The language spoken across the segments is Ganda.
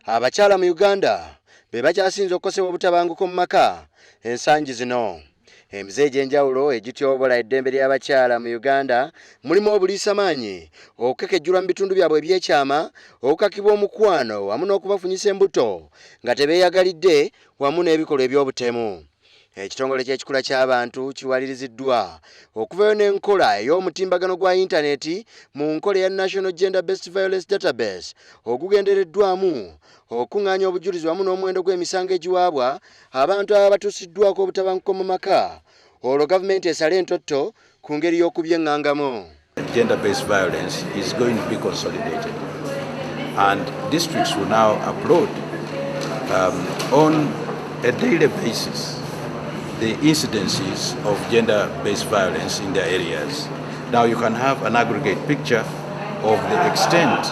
Abakyala mu Uganda be bakyasinze okukosebwa obutabanguko mu maka ensangi zino. Emize egy'enjawulo egityobola eddembe ly'abakyala mu Uganda mulimu obuliisamaanyi, okukekejjulwa mu bitundu byabwe eby'ekyama, okukakibwa omukwano wamu n'okubafunyisa embuto nga tebeeyagalidde wamu n'ebikolwa eby'obutemu. Ekitongole ky'ekikula ky'abantu kiwaliriziddwa okuvayo n'enkola ey'omutimbagano gwa intaneti mu nkola ya National Gender Based Violence Database ogugendereddwamu okuŋŋaanya obujulizi wamu n'omuwendo gw'emisango egiwabwa abantu abatuusiddwako obutabanguko mu maka, olwo gavumenti esale entotto ku ngeri y'okubyeŋŋangamu. Gender-based violence is going to be consolidated, and districts will now upload on a daily basis the incidences of gender-based violence in their areas. Now you can have an aggregate picture of the extent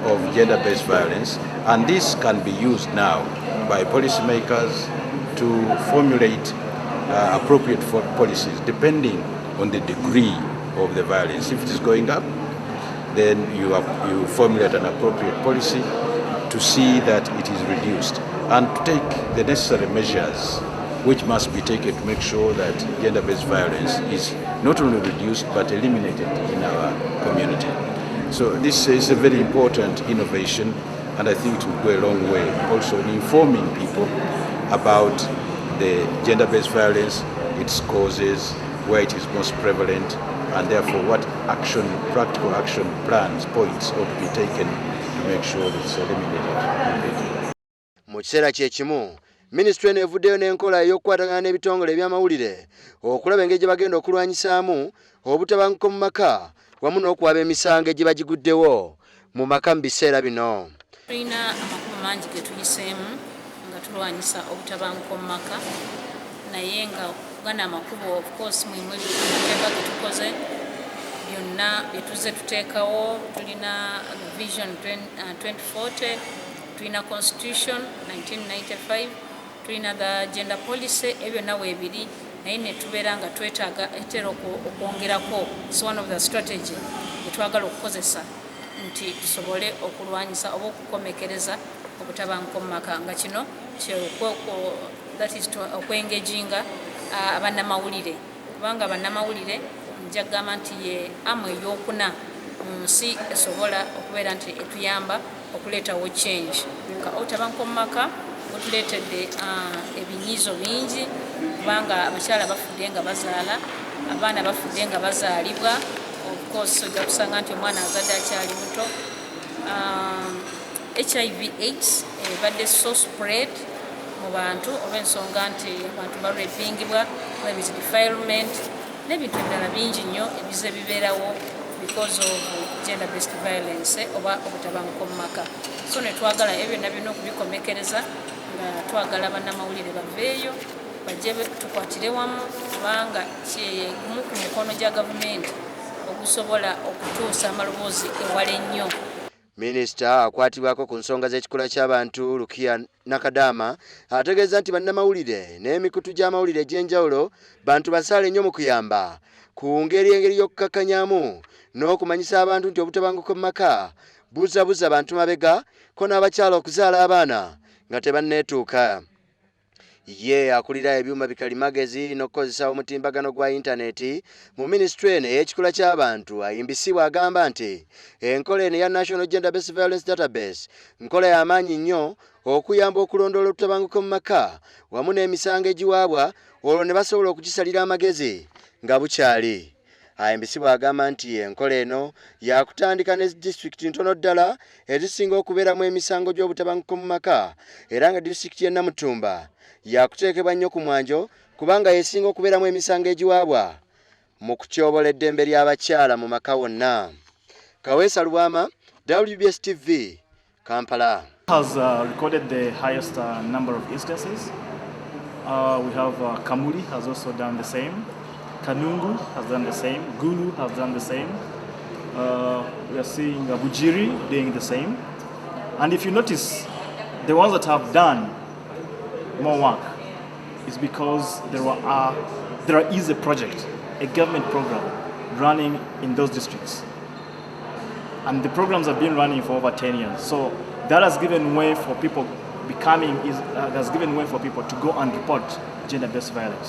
of gender-based violence, and this can be used now by policymakers to formulate appropriate policies depending on the degree of the violence. If it is going up, then you formulate an appropriate policy to see that it is reduced and to take the necessary measures which must be taken to make sure that gender-based violence is not only reduced but eliminated in our community. So this is a very important innovation, and I think it will go a long way also in informing people about the gender-based violence, its causes, where it is most prevalent, and therefore what action, practical action plans, points ought to be taken to make sure that it's eliminated. Mu kiseera kye kimu, Ministry evuddeyo n'enkola ey'okukwatagana n'ebitongole eby'amawulire okulaba engeri gye bagenda okulwanyisaamu obutabanguko mu maka wamu n'okuwaba emisango egiba giguddewo mu maka mu biseera bino. Tulina amakubo mangi ge tuyiseemu nga tulwanyisa obutabanguko mu maka, naye nga gana amakubo of course mwemwe ebiteeka ge tukoze byonna bye tuzze tuteekawo. Tulina vision 2040, tulina constitution 1995, tulina the gender policy, ebyo nawe ebiri naye ne tubeera nga twetaaga etera okwongerako. It's one of the strategy etwagala okukozesa nti tusobole okulwanyisa oba okukomekereza obutabanguko mu maka nga kino that is okwengeginga abannamawulire, kubanga abannamawulire nja kugamba nti ye amu ey'okuna mu nsi esobola okubeera nti etuyamba okuleetawo change. Nga obutabanguko mu maka butuleetedde ebinyiizo bingi, kubanga abakyala bafudde nga bazaala, abaana bafudde nga bazaalibwa. Of course ojja kusanga nti omwana azadde akyali muto. HIV/AIDS ebadde so spread mu bantu olw'ensonga nti abantu balwepingibwa, babizi defilement n'ebintu ebirala bingi nnyo ebize bibeerawo because of gender-based violence oba obutabanguko mu maka. So ne twagala ebyo byonna okubikomekereza nga twagala bannamawulire baveeyo bajje tukwatire wamu, kubanga gumu ku mikono gya gavumenti okusobola okutuusa amaloboozi ewala ennyo. Minisita akwatibwako ku nsonga z'ekikula ky'abantu Lukia Nakadama ategeeza nti bannamawulire n'emikutu gy'amawulire egy'enjawulo bantu basaale nnyo mu kuyamba ku engeri y'okukakkanyamu n'okumanyisa abantu nti obutabanguko mu maka buzabuza bantu mabega ko n'abakyala okuzaala abaana nga tebanneetuuka. Ye akulira ebyuma bikalimagezi n'okukozesa omutimbagano gwa intaneti mu ministry eno ey'ekikula ky'abantu ayimbisibwa agamba nti enkola eno ya National Gender Based Violence Database nkola y'amaanyi nnyo okuyamba okulondoola obutabanguko mu maka wamu n'emisango egiwaabwa, olwo ne basobola okugisalira amagezi nga bukyali. Ayimbisibwa agamba nti enkola eno yakutandika ne disitulikiti ntono ddala ezisinga okubeeramu emisango gy'obutabanguko mu maka, era nga disitulikiti y'e Namutumba yakuteekebwa nnyo ku mwanjo kubanga yesinga okubeeramu emisango egiwaabwa mu kutyobola eddembe ly'abakyala mu maka wonna. Kaweesa Lwama, WBS TV, Kampala. Has recorded the highest number of instances. We have Kamuli has also done the same. Kanungu has done the same. Gulu has done the same. We are seeing Bujiri doing the same. And if you notice, the ones that have done more work is because there is a project, a government program running in those districts. And the programs have been running for over 10 years. So that has given way for people has given way for people to go and report gender-based violence.